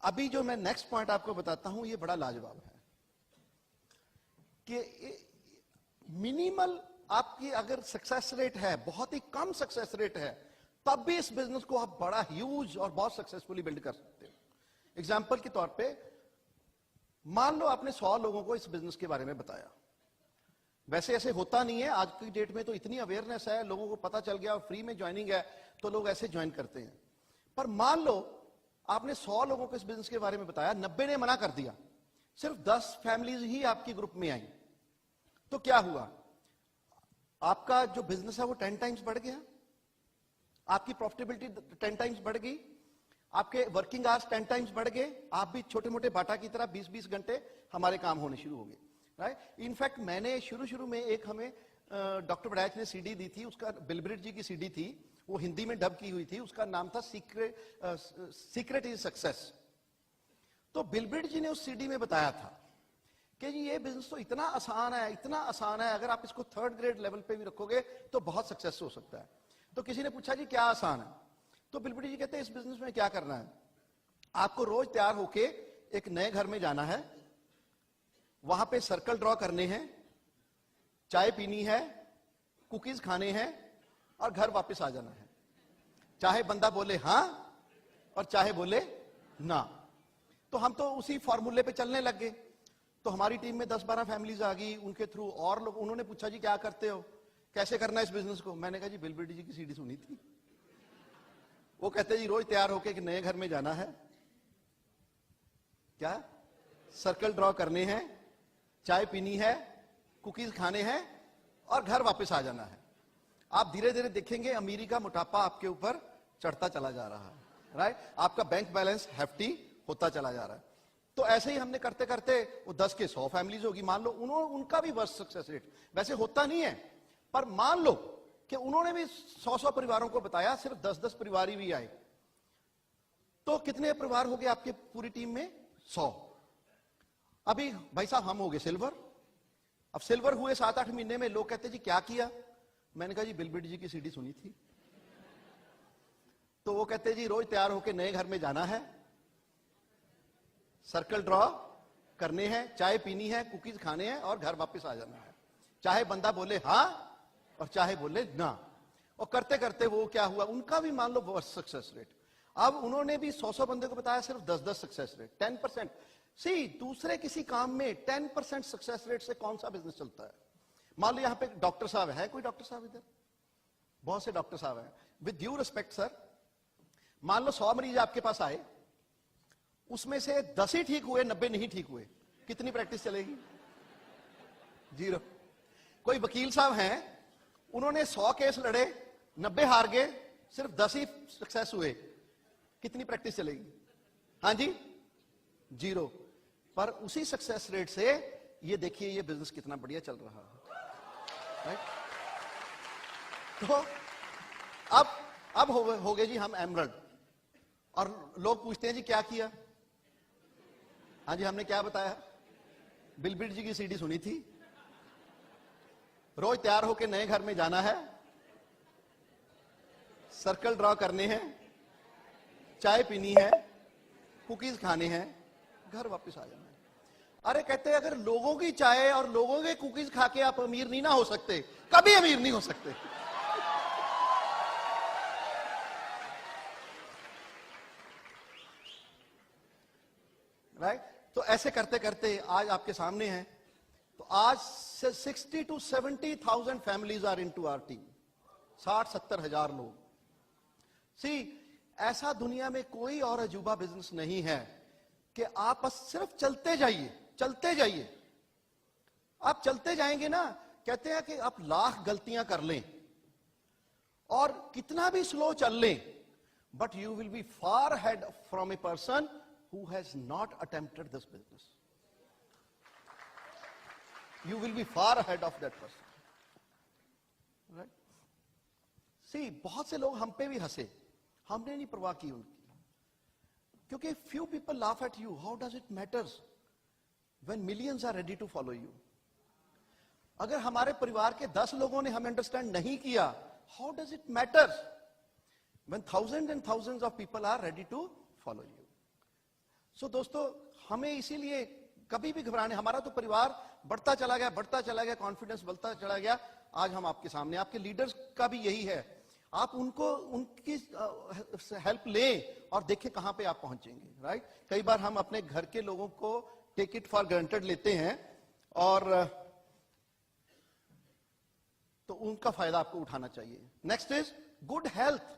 अभी जो मैं नेक्स्ट पॉइंट आपको बताता हूं ये बड़ा लाजवाब है कि मिनिमल आपकी अगर सक्सेस रेट है, बहुत ही कम सक्सेस रेट है, तब भी इस बिजनेस को आप बड़ा ह्यूज और बहुत सक्सेसफुली बिल्ड कर सकते हो। एग्जाम्पल के तौर पे मान लो आपने 100 लोगों को इस बिजनेस के बारे में बताया। वैसे ऐसे होता नहीं है, आज की डेट में तो इतनी अवेयरनेस है, लोगों को पता चल गया और फ्री में ज्वाइनिंग है तो लोग ऐसे ज्वाइन करते हैं। पर मान लो आपने 100 लोगों को इस बिजनेस के बारे में बताया, 90 ने मना कर दिया, सिर्फ 10 फैमिलीज ही आपकी ग्रुप में आई, तो क्या हुआ? आपका जो बिजनेस है वो 10 टाइम्स बढ़ गया, आपकी प्रॉफिटेबिलिटी 10 टाइम्स बढ़ गई, आपके वर्किंग आवर्स 10 टाइम्स बढ़ गए, आप भी छोटे मोटे बाटा की तरह 20-20 घंटे हमारे काम होने शुरू हो गए, राइट। इनफैक्ट मैंने शुरू में एक हमें डॉक्टर बड़ैच ने सीडी दी थी, उसका बिलब्रिट जी की सीडी थी, वो हिंदी में डब की हुई थी, उसका नाम था सीक्रेट इज सक्सेस। तो बिलब्रिट जी ने उस सीडी में बताया था कि जी ये बिजनेस तो इतना आसान है, इतना आसान है, अगर आप इसको 3rd ग्रेड लेवल पे भी रखोगे तो बहुत सक्सेस हो सकता है। तो किसी ने पूछा जी क्या आसान है? तो बिलब्रिट जी कहते हैं इस बिजनेस में क्या करना है, आपको रोज तैयार होके एक नए घर में जाना है, वहां पे सर्कल ड्रॉ करने हैं, चाय पीनी है, कुकीज खाने हैं और घर वापस आ जाना है, चाहे बंदा बोले हां और चाहे बोले ना। तो हम तो उसी फॉर्मूले पे चलने लग गए। तो हमारी टीम में 10-12 फैमिलीज आ गई, उनके थ्रू और लोग, उन्होंने पूछा जी क्या करते हो, कैसे करना है इस बिजनेस को? मैंने कहा जी बिलब्रिट जी की सीडी सुनी थी, वो कहते जी रोज तैयार होके एक नए घर में जाना है, क्या सर्कल ड्रॉ करने हैं, चाय पीनी है, कुकीज खाने हैं और घर वापस आ जाना है। आप धीरे धीरे देखेंगे अमीरी का मोटापा आपके ऊपर चढ़ता चला जा रहा है, राइट। आपका बैंक बैलेंस हेफ्टी होता चला जा रहा है। तो ऐसे ही हमने करते करते वो 10 के 100 फैमिलीज होगी, मान लो उनका भी वर्स्ट सक्सेस रेट, वैसे होता नहीं है, पर मान लो कि उन्होंने भी 100 परिवारों को बताया, सिर्फ 10-10 परिवार ही भी आए, तो कितने परिवार हो गए आपके पूरी टीम में? 100। अभी भाई साहब हम हो गए सिल्वर। अब सिल्वर हुए 7-8 महीने में लोग कहते जी क्या किया? मैंने कहा जी बिलब्रिट जी की सीडी सुनी थी। तो वो कहते जी रोज तैयार होके नए घर में जाना है, सर्कल ड्रॉ करने हैं, चाय पीनी है, कुकीज खाने हैं और घर वापस आ जाना है, चाहे बंदा बोले हां और चाहे बोले ना। और करते करते वो क्या हुआ, उनका भी मान लो वर्स्ट सक्सेस रेट। अब उन्होंने भी 100 बंदे को बताया, सिर्फ 10-10 सक्सेस रेट, 10%। सी दूसरे किसी काम में 10% सक्सेस रेट से कौन सा बिजनेस चलता है? मान लो यहां पे डॉक्टर साहब है, कोई डॉक्टर साहब इधर? बहुत से डॉक्टर साहब हैं। विद ड्यू रिस्पेक्ट सर, मान लो 100 मरीज आपके पास आए, उसमें से 10 ही ठीक हुए, 90 नहीं ठीक हुए, कितनी प्रैक्टिस चलेगी? 0। कोई वकील साहब हैं, उन्होंने 100 केस लड़े, 90 हार गए, सिर्फ 10 ही सक्सेस हुए, कितनी प्रैक्टिस चलेगी? हाँ जी, 0। पर उसी सक्सेस रेट से ये देखिए ये बिजनेस कितना बढ़िया चल रहा है, राइट। तो अब हो गए जी हम एमरल्ड, और लोग पूछते हैं जी क्या किया? हाँ जी हमने क्या बताया? बिलब्रिट जी की सीडी सुनी थी, रोज तैयार होके नए घर में जाना है, सर्कल ड्रॉ करने हैं, चाय पीनी है, कुकीज खाने हैं, घर वापस आ जाना है। अरे कहते हैं अगर लोगों की चाय और लोगों के कुकीज खा के आप अमीर नहीं ना हो सकते, कभी अमीर नहीं हो सकते, राइट। तो ऐसे करते करते आज आपके सामने हैं, तो आज 60 to 70,000 families are into our team, 60-70 हजार लोग। सी ऐसा दुनिया में कोई और अजूबा बिजनेस नहीं है कि आप बस सिर्फ चलते जाइए, चलते जाइए। आप चलते जाएंगे ना, कहते हैं कि आप लाख गलतियां कर लें और कितना भी स्लो चल लें, but you will be far head from a person who has not attempted this business. You will be far ahead of that person, right? See, बहुत से लोग हम पे भी हंसे, हमने नहीं परवाह की उनकी, क्योंकि few people laugh at you. How does it matters when millions are ready to follow you? अगर हमारे परिवार के 10 लोगों ने हमें अंडरस्टैंड नहीं किया, how does it matter when thousands and thousands of people are ready to follow you? सो दोस्तों, हमें इसीलिए कभी भी घबराने, हमारा तो परिवार बढ़ता चला गया, कॉन्फिडेंस बढ़ता चला गया। आज हम आपके सामने, आपके लीडर्स का भी यही है, आप उनको उनकी हेल्प लें और देखें कहां पे आप पहुंचेंगे, राइट। कई बार हम अपने घर के लोगों को टेक इट फॉर ग्रांटेड लेते हैं, और तो उनका फायदा आपको उठाना चाहिए। Next is good health.